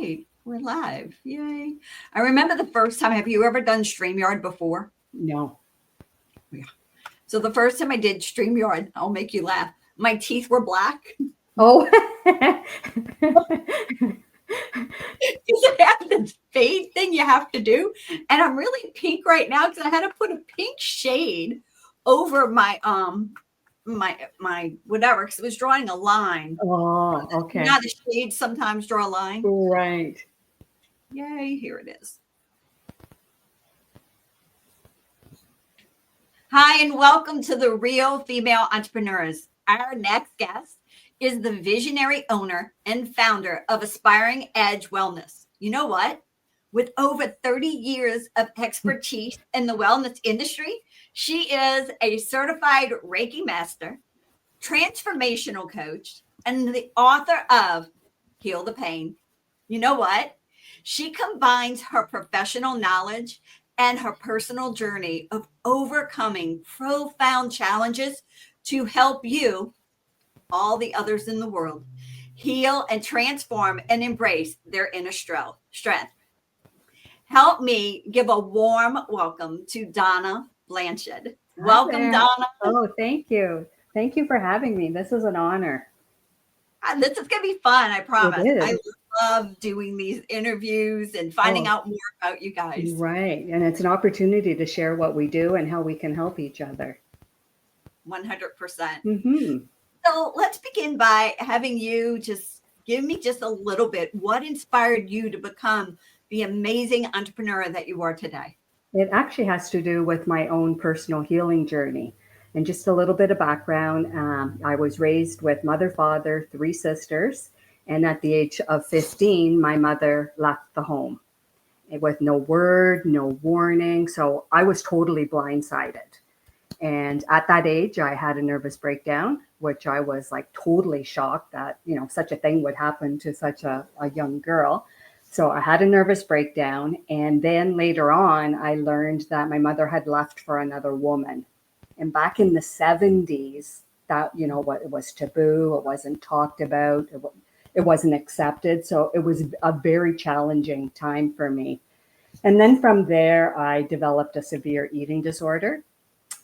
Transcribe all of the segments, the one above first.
right. We're live. Yay. I remember the first time. Have you ever done StreamYard before? No. Yeah. So the first time I did StreamYard, I'll make you laugh. My teeth were black. Oh. Because I have this fade thing you have to do. And I'm really pink right now because I had to put a pink shade over my whatever, because it was drawing a line. Oh, okay. Now the shades sometimes draw a line. Right. Yay, here it is. Hi, and welcome to the Real Female Entrepreneurs. Our next guest is the visionary owner and founder of Aspiringedge Wellness. You know what? With over 30 years of expertise in the wellness industry, she is a certified Reiki master, transformational coach, and the author of Heal the Pain. You know what? She combines her professional knowledge and her personal journey of overcoming profound challenges to help you, all the others in the world, heal and transform and embrace their inner strength. Help me give a warm welcome to Donna Blanchard. Welcome, Donna. Oh, thank you. Thank you for having me. This is an honor. This is going to be fun, I promise. It is. I love doing these interviews and finding out more about you guys. Right. And it's an opportunity to share what we do and how we can help each other. 100%. Mm-hmm. So let's begin by having you just give me just a little bit. What inspired you to become the amazing entrepreneur that you are today? It actually has to do with my own personal healing journey. And just a little bit of background, I was raised with mother, father, 3 sisters. And at the age of 15, my mother left the home with no word, no warning. So I was totally blindsided. And at that age, I had a nervous breakdown, which I was like totally shocked that, such a thing would happen to such a young girl. So I had a nervous breakdown. And then later on, I learned that my mother had left for another woman. And back in the 70s, that, what it was taboo, it wasn't talked about, it wasn't accepted. So it was a very challenging time for me. And then from there, I developed a severe eating disorder.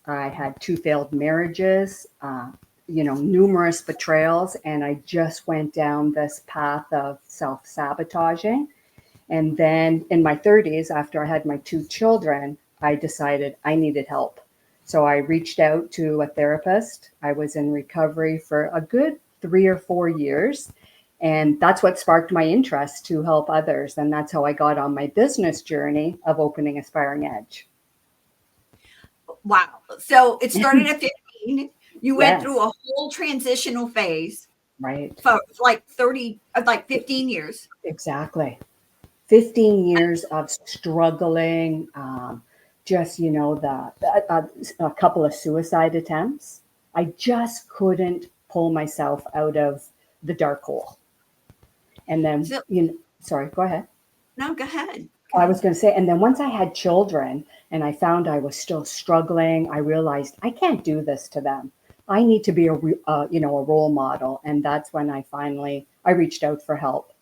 I had 2 failed marriages, numerous betrayals, and I just went down this path of self-sabotaging. And then in my 30s, after I had my 2 children, I decided I needed help. So I reached out to a therapist. I was in recovery for a good 3 or 4 years. And that's what sparked my interest to help others. And that's how I got on my business journey of opening Aspiringedge. Wow. So it started at 15. You went through a whole transitional phase. Right. For like 15 years. Exactly. 15 years of struggling, just, a couple of suicide attempts. I just couldn't pull myself out of the dark hole. And then, sorry, go ahead. No, go ahead. I was going to say, and then once I had children and I found I was still struggling, I realized I can't do this to them. I need to be a role model. And that's when I reached out for help.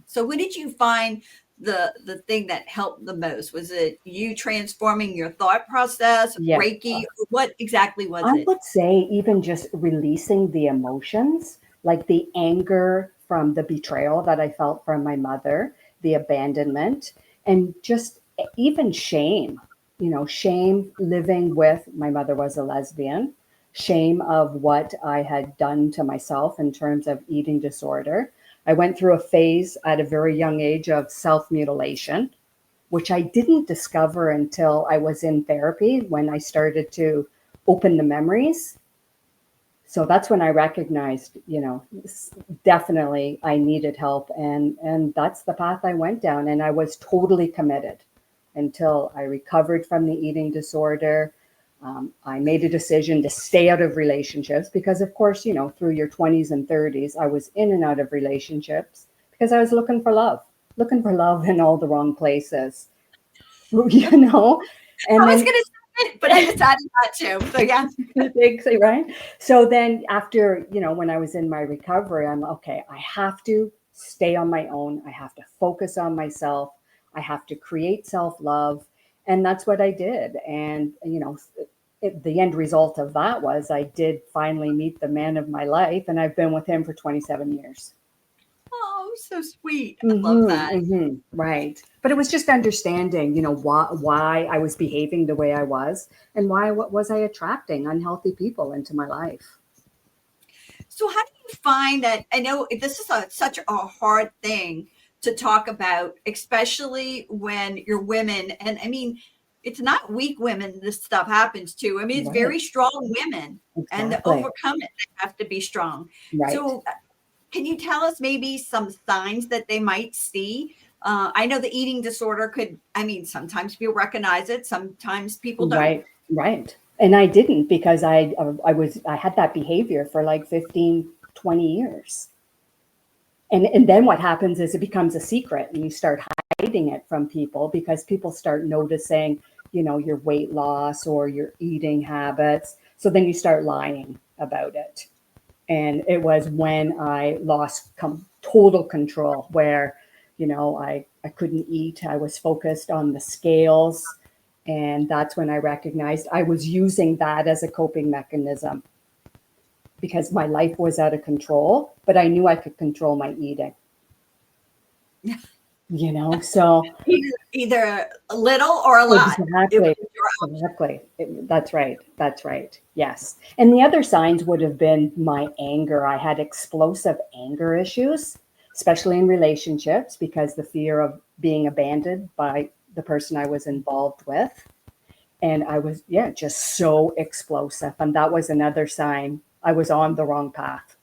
So what did you find the thing that helped the most? Was it you transforming your thought process, Reiki? What exactly was it? I would say even just releasing the emotions, like the anger from the betrayal that I felt from my mother, the abandonment, and just even shame, shame living with, my mother was a lesbian, shame of what I had done to myself in terms of eating disorder. I went through a phase at a very young age of self-mutilation, which I didn't discover until I was in therapy when I started to open the memories. So that's when I recognized, definitely I needed help. And that's the path I went down. And I was totally committed until I recovered from the eating disorder. I made a decision to stay out of relationships because, of course, through your 20s and 30s, I was in and out of relationships because I was looking for love in all the wrong places, And I was going to say it, but I decided not to. So yeah. Right. So then after, when I was in my recovery, I'm okay, I have to stay on my own. I have to focus on myself. I have to create self-love. And that's what I did. And, the end result of that was I did finally meet the man of my life, and I've been with him for 27 years. Oh, so sweet. I love that. Right. But it was just understanding, why I was behaving the way I was, and what was I attracting unhealthy people into my life. So how do you find that? I know this is such a hard thing to talk about, especially when you're women. And I mean, it's not weak women this stuff happens to. I mean, it's very Right. strong women, and to Exactly. overcome it, they have to be strong. Right. So can you tell us maybe some signs that they might see? I know the eating disorder could, I mean, sometimes people recognize it, sometimes people don't. Right. And I didn't, because I had that behavior for like 15, 20 years. And then what happens is it becomes a secret, and you start hiding it from people because people start noticing, your weight loss or your eating habits. So then you start lying about it. And it was when I lost total control, where, I couldn't eat. I was focused on the scales. And that's when I recognized I was using that as a coping mechanism, because my life was out of control, but I knew I could control my eating. So Either a little or a lot. Exactly. That's right. Yes. And the other signs would have been my anger. I had explosive anger issues, especially in relationships, because the fear of being abandoned by the person I was involved with. And I was, just so explosive. And that was another sign I was on the wrong path.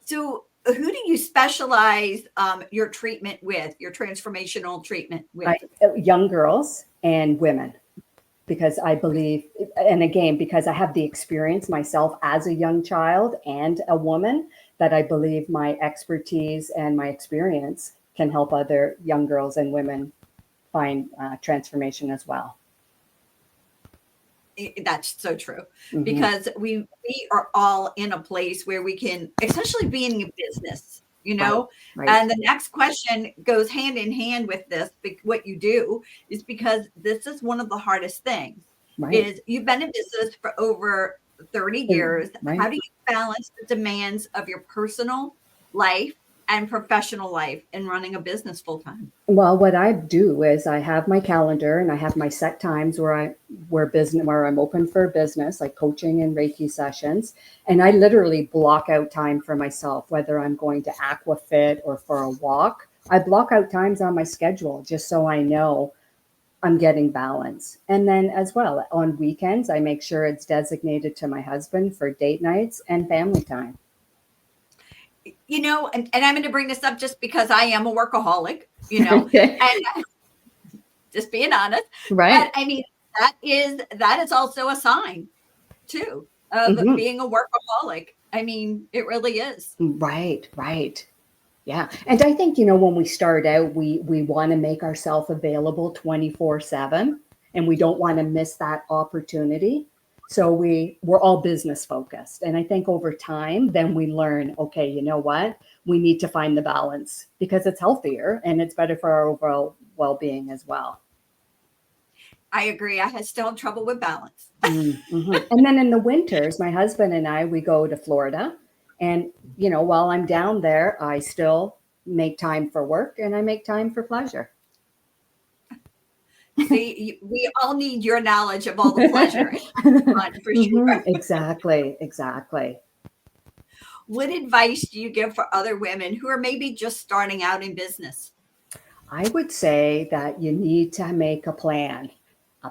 So who do you specialize your treatment with, your transformational treatment with? Young girls and women, because I believe, and again, because I have the experience myself as a young child and a woman, that I believe my expertise and my experience can help other young girls and women find transformation as well. That's so true, because we are all in a place where we can, especially being in business, Right. And the next question goes hand in hand with this. What you do is, because this is one of the hardest things, is you've been in business for over 30 years. Right. How do you balance the demands of your personal life and professional life in running a business full time? Well, what I do is I have my calendar, and I have my set times where I'm open for business, like coaching and Reiki sessions. And I literally block out time for myself, whether I'm going to aquafit or for a walk. I block out times on my schedule just so I know I'm getting balance. And then as well, on weekends, I make sure it's designated to my husband for date nights and family time. And I'm going to bring this up just because I am a workaholic, Okay. and just being honest. Right. But I mean, that is also a sign too of being a workaholic. I mean, it really is. Right. Yeah. And I think, when we start out, we want to make ourselves available 24/7, and we don't want to miss that opportunity. So we're all business focused. And I think over time, then we learn, okay, you know what? We need to find the balance, because it's healthier and it's better for our overall well-being as well. I agree. I still have trouble with balance. And then in the winters, my husband and I, we go to Florida. And, while I'm down there, I still make time for work and I make time for pleasure. See, we all need your knowledge of all the pleasure. For sure. Exactly. What advice do you give for other women who are maybe just starting out in business? I would say that you need to make a plan.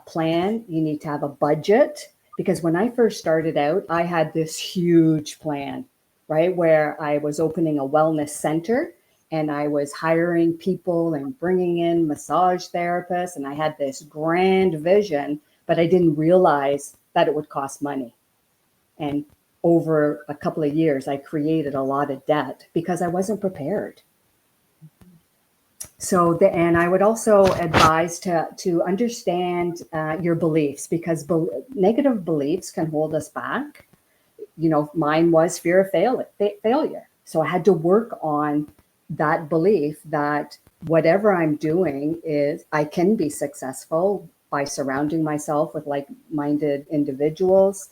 You need to have a budget, because when I first started out, I had this huge plan, right? Where I was opening a wellness center, and I was hiring people and bringing in massage therapists. And I had this grand vision, but I didn't realize that it would cost money. And over a couple of years, I created a lot of debt because I wasn't prepared. So, and I would also advise to understand your beliefs, because negative beliefs can hold us back. mine was fear of failure. So I had to work on that belief that whatever I'm doing is I can be successful by surrounding myself with like-minded individuals,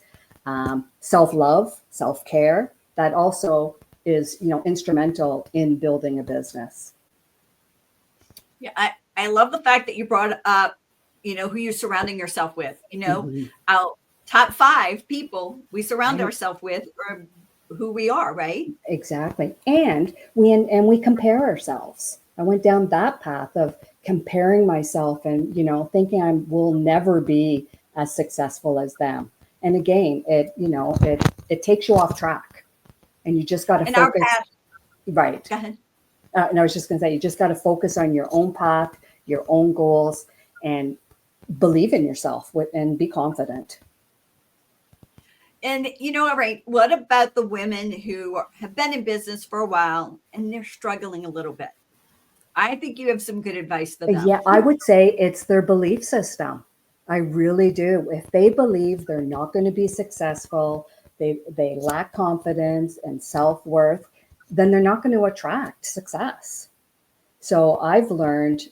self-love, self-care. That also is, instrumental in building a business. Yeah, I love the fact that you brought up, who you're surrounding yourself with. Mhm. Our top 5 people we surround ourselves with are who we are, right? Exactly. And we compare ourselves. I went down that path of comparing myself and, thinking I will never be as successful as them. And again, it takes you off track, and you just got to And our focus. path, Right. go ahead. And I was just going to say, you just got to focus on your own path, your own goals, and believe in yourself and be confident. And all right, what about the women who have been in business for a while and they're struggling a little bit? I think you have some good advice for them. Yeah, I would say it's their belief system. I really do. If they believe they're not going to be successful, they lack confidence and self-worth, then they're not going to attract success. So I've learned,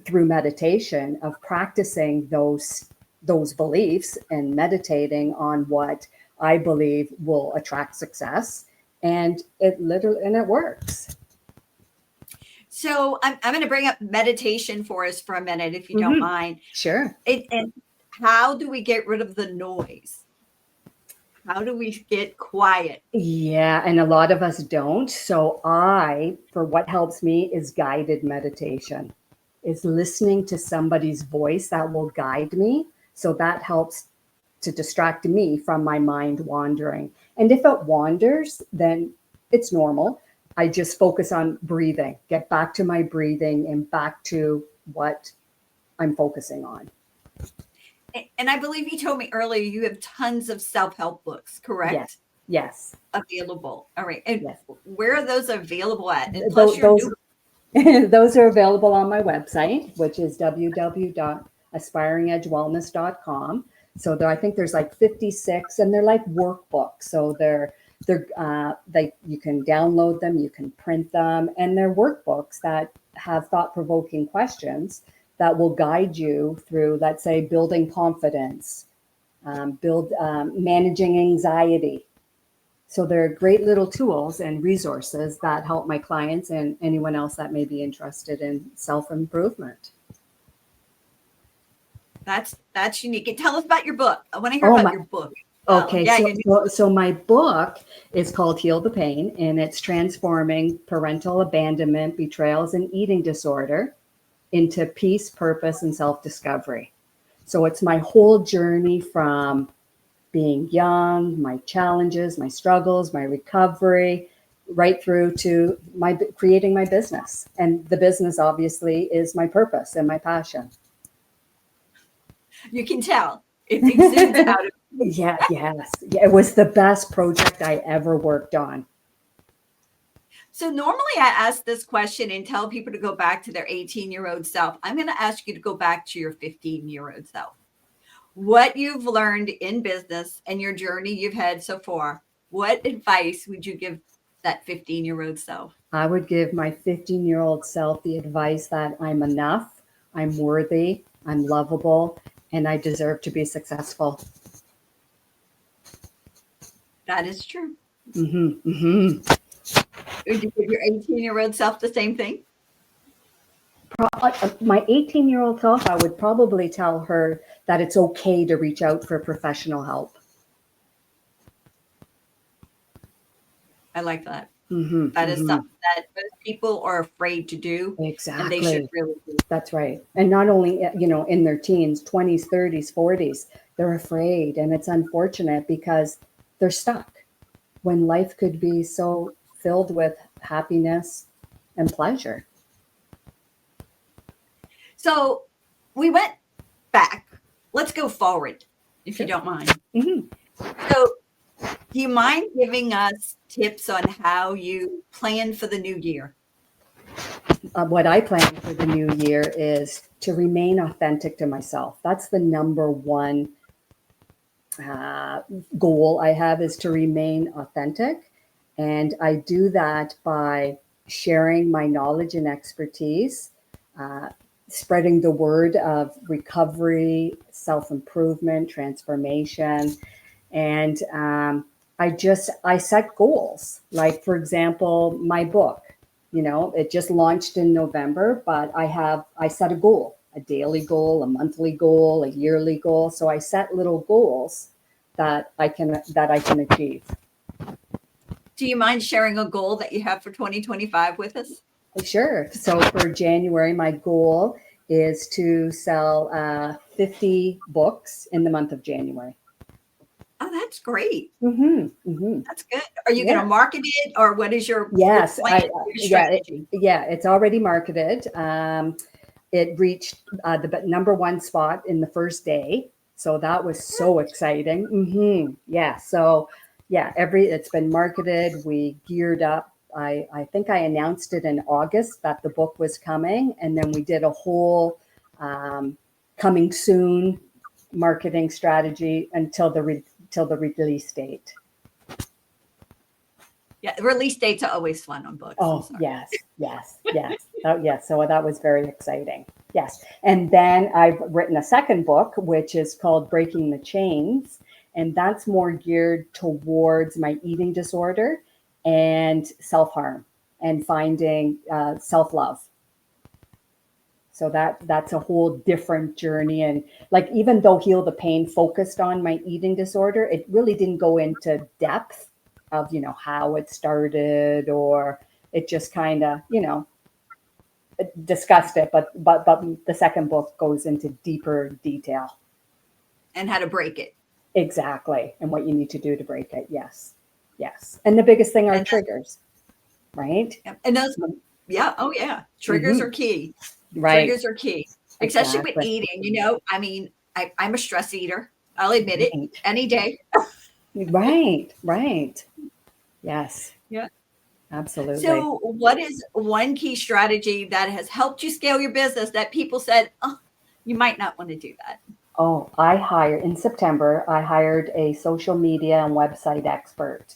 through meditation of practicing those beliefs and meditating on what I believe will attract success. And it works. So I'm going to bring up meditation for us for a minute, if you don't mind. Sure. And how do we get rid of the noise? How do we get quiet? Yeah, and a lot of us don't. So for what helps me is guided meditation, is listening to somebody's voice that will guide me. So that helps to distract me from my mind wandering. And if it wanders, then it's normal. I just focus on breathing, get back to my breathing and back to what I'm focusing on. And I believe you told me earlier you have tons of self-help books, correct? Yes. Available. All right. And Yes. where are those available at? And plus those are available on my website, which is www.aspiringedgewellness.com. So I think there's like 56, and they're like workbooks. So you can download them, you can print them, and they're workbooks that have thought-provoking questions that will guide you through, let's say, building confidence, managing anxiety. So they're great little tools and resources that help my clients and anyone else that may be interested in self-improvement. That's unique. And tell us about your book. I want to hear about your book. Okay, so my book is called Heal the Pain, and it's transforming parental abandonment, betrayals, and eating disorder into peace, purpose, and self-discovery. So it's my whole journey from being young, my challenges, my struggles, my recovery, right through to creating my business. And the business obviously is my purpose and my passion. You can tell it exudes out of you. Yes. Yeah, it was the best project I ever worked on. So normally I ask this question and tell people to go back to their 18-year-old self. I'm going to ask you to go back to your 15-year-old self. What you've learned in business and your journey you've had so far, what advice would you give that 15-year-old self? I would give my 15-year-old self the advice that I'm enough, I'm worthy, I'm lovable, and I deserve to be successful. That is true. Mm-hmm, mm-hmm. Would you give your 18-year-old self the same thing? My 18-year-old self, I would probably tell her that it's okay to reach out for professional help. I like that. Mm-hmm, That is something that most people are afraid to do. Exactly. And they should really do. That's right. And not only, in their teens, 20s, 30s, 40s, they're afraid. And it's unfortunate because they're stuck when life could be so filled with happiness and pleasure. So we went back. Let's go forward, if you don't mind. Mm-hmm. So do you mind giving us tips on how you plan for the new year? What I plan for the new year is to remain authentic to myself. That's the number one goal I have is to remain authentic. And I do that by sharing my knowledge and expertise, spreading the word of recovery, self-improvement, transformation. And I set goals. Like, for example, my book, it just launched in November, but I set a goal, a daily goal, a monthly goal, a yearly goal. So I set little goals that I can achieve. Do you mind sharing a goal that you have for 2025 with us? Sure. So for January, my goal is to sell 50 books in the month of January. Oh, that's great. Mm-hmm, mm-hmm. That's good. Are you going to market it, or what is your plan, your strategy? It's already marketed. It reached the number one spot in the first day. So that was so exciting. Mm-hmm. Yeah. So yeah, it's been marketed. We geared up. I think I announced it in August that the book was coming. And then we did a whole coming soon marketing strategy until the release date. Yeah, the release dates are always fun on books. Oh, yes. Oh, yes. So that was very exciting. Yes. And then I've written a second book, which is called Breaking the Chains. And that's more geared towards my eating disorder and self-harm and finding self-love. So that's a whole different journey. And like, even though Heal the Pain focused on my eating disorder, it really didn't go into depth of, how it started, or it just kind of, discussed it. But the second book goes into deeper detail. And how to break it. Exactly. And what you need to do to break it. Yes. And the biggest thing are triggers, right? And those, yeah. Oh, yeah. Triggers are key. Right. Triggers are key, especially with eating. I mean, I'm a stress eater. I'll admit it any day. Right. Yes. Yeah. Absolutely. So what is one key strategy that has helped you scale your business that people said, oh, you might not want to do that? Oh, in September, I hired a social media and website expert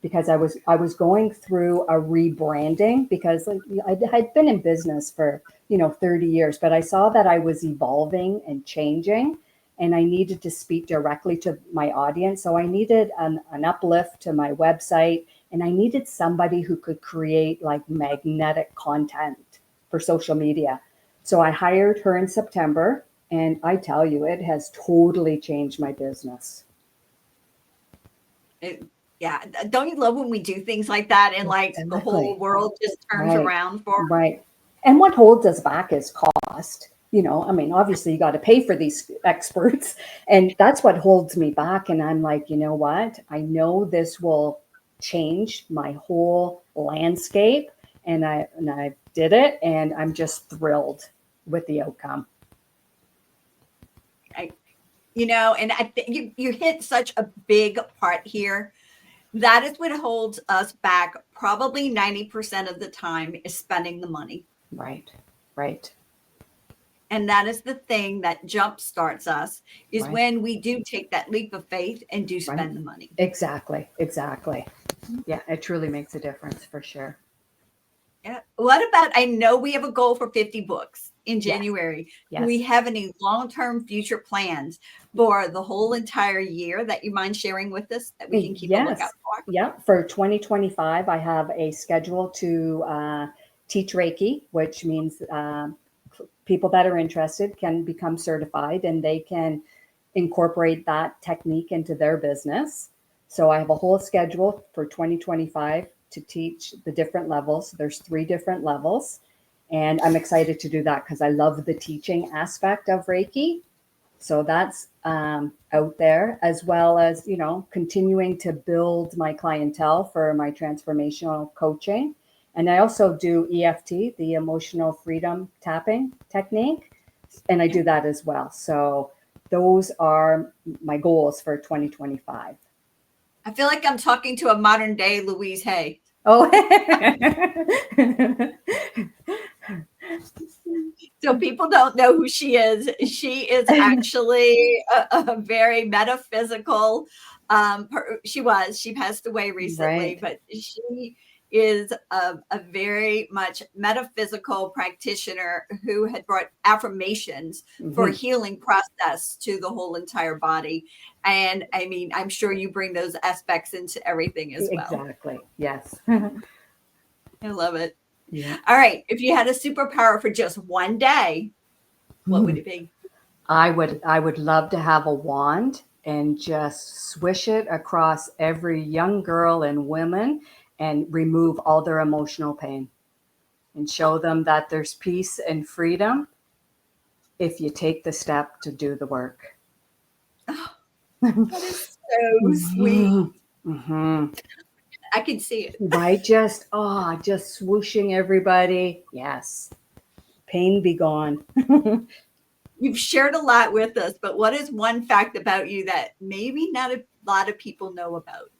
because I was going through a rebranding, because I had been in business for 30 years, but I saw that I was evolving and changing, and I needed to speak directly to my audience. So I needed an uplift to my website, and I needed somebody who could create like magnetic content for social media. So I hired her in September, and I tell you, it has totally changed my business. Yeah. Don't you love when we do things like that and like the whole world just turns around for us? Right. And what holds us back is cost. I mean, obviously you got to pay for these experts, and that's what holds me back. And I'm like, you know what? I know this will change my whole landscape. And I did it, and I'm just thrilled with the outcome. And I think you hit such a big part here. That is what holds us back. Probably 90% of the time is spending the money. Right. And that is the thing that jumpstarts us, is when we do take that leap of faith and do spend the money. Exactly. Yeah, it truly makes a difference for sure. Yeah. What about, I know we have a goal for 50 books in January. Yes. Do we have any long-term future plans for the whole entire year that you mind sharing with us that we can keep a lookout for? Yeah. For 2025, I have a schedule to teach Reiki, which means people that are interested can become certified, and they can incorporate that technique into their business. So I have a whole schedule for 2025 to teach the different levels. There's 3 different levels, and I'm excited to do that because I love the teaching aspect of Reiki. So that's out there, as well as, continuing to build my clientele for my transformational coaching. And I also do EFT, the emotional freedom tapping technique, and I do that as well. So those are my goals for 2025. I feel like I'm talking to a modern day Louise Hay. Oh, So people don't know who she is. She is actually a very metaphysical. She passed away recently, Right. but she is a very much metaphysical practitioner who had brought affirmations for Mhm. healing process to the whole entire body. And I mean, I'm sure you bring those aspects into everything as well. Exactly. Yes. I love it. Yeah. All right. If you had a superpower for just one day, what would it be? I would love to have a wand and just swish it across every young girl and women and remove all their emotional pain and show them that there's peace and freedom if you take the step to do the work. Oh, that is so sweet. Hmm. I can see it. Right? Just swooshing everybody. Yes. Pain be gone. You've shared a lot with us, but what is one fact about you that maybe not a lot of people know about?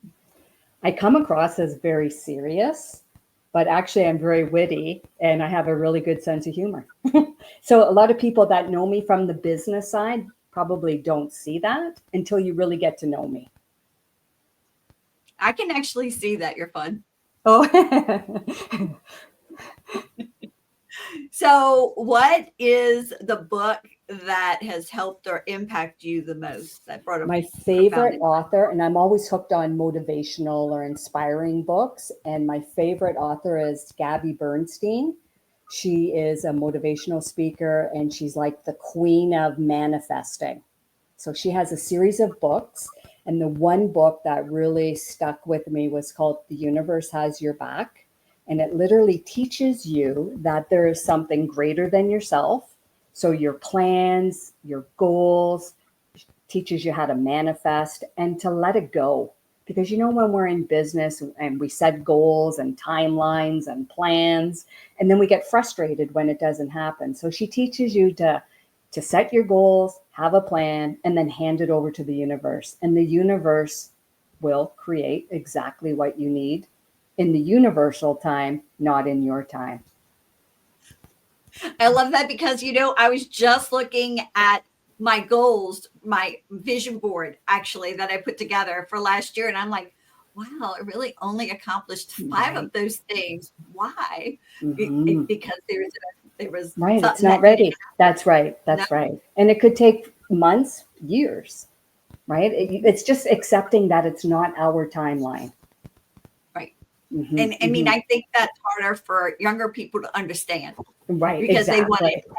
I come across as very serious, but actually I'm very witty and I have a really good sense of humor. So a lot of people that know me from the business side probably don't see that until you really get to know me. I can actually see that you're fun. Oh, So, what is the book that has helped or impacted you the most that brought a my profound favorite author, and I'm always hooked on motivational or inspiring books, and my favorite author is Gabby Bernstein. She is a motivational speaker and she's like the queen of manifesting. So she has a series of books. And the one book that really stuck with me was called The Universe Has Your Back. And it literally teaches you that there is something greater than yourself. So your plans, your goals, teaches you how to manifest and to let it go. Because when we're in business and we set goals and timelines and plans, and then we get frustrated when it doesn't happen. So she teaches you to set your goals, have a plan, and then hand it over to the universe. And the universe will create exactly what you need in the universal time, not in your time. I love that because, I was just looking at my goals, my vision board actually that I put together for last year. And I'm like, wow, I really only accomplished 5 Right. of those things. Why? Hmm. Because there was Right. It's something not that needed ready. to That's right. happen. That's right. And it could take months, years, right? It's just accepting that it's not our timeline. Right. Hmm. And I mean, I think that's harder for younger people to understand Right. because they want Exactly.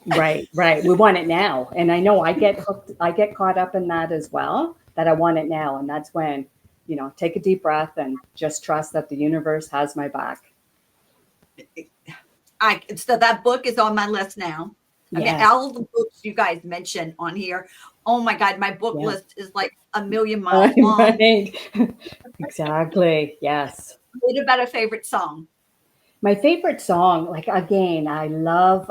Right. Right. We want it now. And I know I get caught up in that as well, that I want it now. And that's when, take a deep breath and just trust that the universe has my back. So that book is on my list now. I mean, Yes. all the books you guys mentioned on here. Oh my God, my book Yeah. list is like a million miles long. Right. Exactly. Yes. What about a favorite song? My favorite song, like again, I love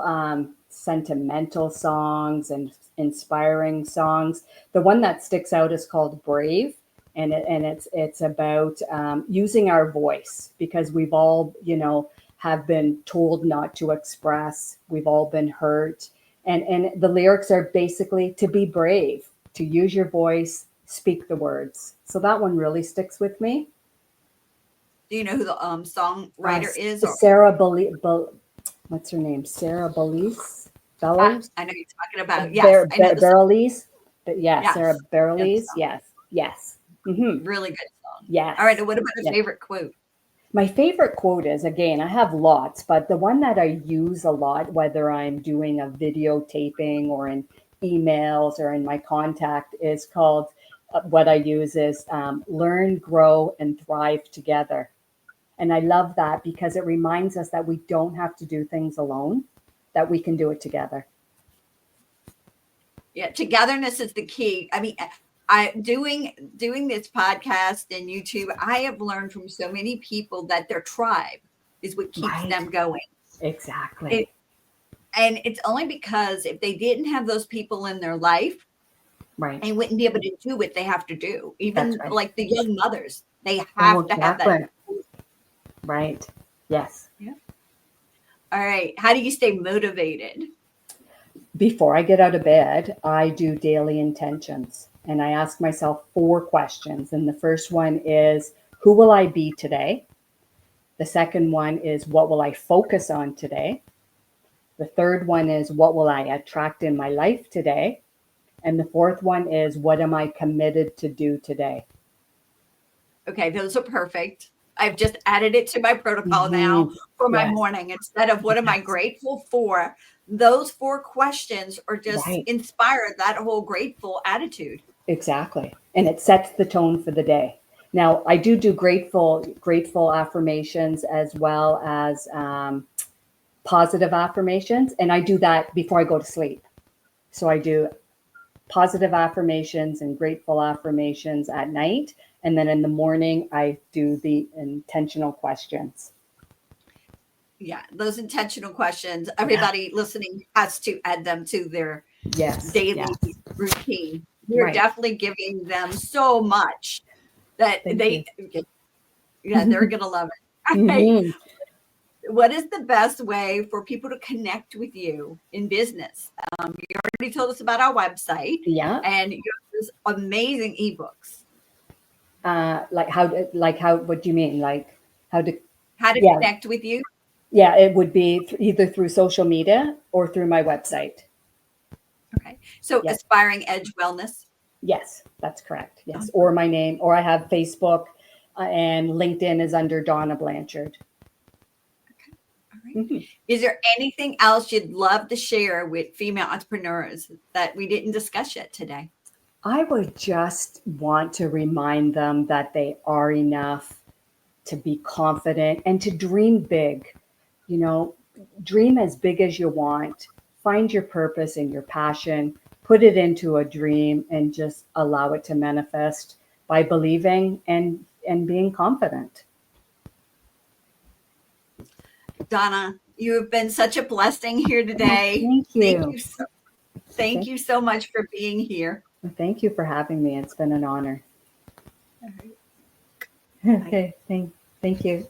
sentimental songs and inspiring songs. The one that sticks out is called "Brave," and it's about using our voice because we've all, have been told not to express. We've all been hurt, and the lyrics are basically to be brave, to use your voice, speak the words. So that one really sticks with me. Do you know who the songwriter is? Or Sarah what's her name? Sarah Bellows? I know you're talking about. Yes, I know the song. Barrelese? But yeah, Sarah Yes, I know the Barrelese. song. Yes, yes. Hmm. Really good song. All right, Yes. and what about a Yes. favorite quote? My favorite quote is, again, I have lots, but the one that I use a lot, whether I'm doing a videotaping or in emails or in my contact, is called, what I use is learn, grow, and thrive together. And I love that because it reminds us that we don't have to do things alone, that we can do it together. Yeah, togetherness is the key. I mean, I doing this podcast and YouTube, I have learned from so many people that their tribe is what keeps Right. them going. Exactly. It, and it's only because if they didn't have those people in their life, Right. they wouldn't be able to do what they have to do. That's Even right. like the young mothers, they Oh, have to have that. exactly. Right. Yes. Yeah. All right. How do you stay motivated? Before I get out of bed, I do daily intentions and I ask myself 4 questions. And the first one is, who will I be today? The second one is, what will I focus on today? The third one is, what will I attract in my life today? And the fourth one is, what am I committed to do today? Okay, those are perfect. I've just added it to my protocol now Mhm. for my Yes. morning. Instead of what am I Yes. grateful for, those 4 questions are just Right. inspire that whole grateful attitude. Exactly. And it sets the tone for the day. Now, I do grateful affirmations as well as positive affirmations, and I do that before I go to sleep. So I do positive affirmations and grateful affirmations at night, and then in the morning I do the intentional questions. Yeah, those intentional questions, Yeah. everybody listening has to add them to their Yes. daily Yes. routine. You're Right. definitely giving them so much that Thank they, you. yeah, they're going to love it. All right. Hmm. What is the best way for people to connect with you in business? You already told us about our website Yeah. and you have this amazing ebooks. What do you mean? Like how to, How to yeah. connect with you? Yeah, it would be either through social media or through my website. Okay. So Yes. Aspiring Edge Wellness. Yes, that's correct. Yes. Awesome. Or my name, or I have Facebook and LinkedIn is under Donna Blanchard. All right. Mhm. Is there anything else you'd love to share with female entrepreneurs that we didn't discuss yet today? I would just want to remind them that they are enough, to be confident and to dream big. You know, dream as big as you want. Find your purpose and your passion, put it into a dream and just allow it to manifest by believing and being confident. Donna, you have been such a blessing here Oh, today. thank Thank you. you thank Thank, you so much for being here. thank you for having me. It's been an honor. All right. Bye. Okay, thank you.